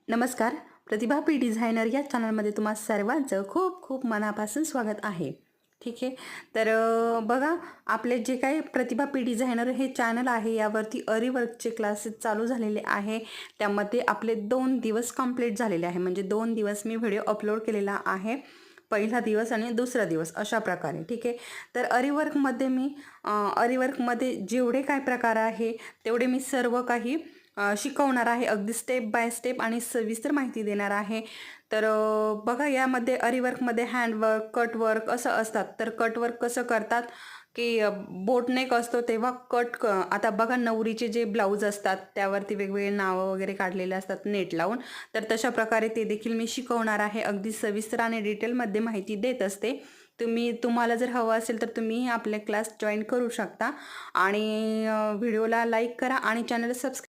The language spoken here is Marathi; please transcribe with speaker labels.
Speaker 1: नमस्कार. प्रतिभा पी डिझायनर या चॅनलमध्ये तुम्हा सर्वांचं खूप खूप मनापासून स्वागत आहे. ठीक आहे. तर बघा, आपले जे काही प्रतिभा पी डिझायनर हे चॅनल आहे, यावरती अरीवर्कचे क्लासेस चालू झालेले आहे. त्यामध्ये आपले 2 दिवस कंप्लीट झालेले आहे. म्हणजे 2 दिवस मी व्हिडिओ अपलोड केलेला आहे. पहिला दिवस आणि दुसरा दिवस अशा प्रकारे. ठीक आहे. तर अरीवर्कमध्ये मी अरीवर्कमध्ये जेवढे काय प्रकार आहे तेवढे मी सर्व काही शिकवणार आहे. अगदी स्टेप बाय स्टेप आणि सविस्तर माहिती देणार आहे. तर बघा, यामध्ये अरीवर्कमध्ये हँडवर्क, कटवर्क असं असतात. तर कटवर्क कसं करतात की बोटनेक असतो तेव्हा आता बघा, नवरीचे जे ब्लाऊज असतात त्यावरती वेगवेगळे नावं वगैरे काढलेले असतात नेट लावून. तर तशा प्रकारे ते देखील मी शिकवणार आहे. अगदी सविस्तर आणि डिटेलमध्ये माहिती देत असते. तुम्हाला जर हवं असेल तर तुम्ही आपले क्लास जॉईन करू शकता. आणि व्हिडिओला लाईक करा आणि चॅनल सबस्क्राईब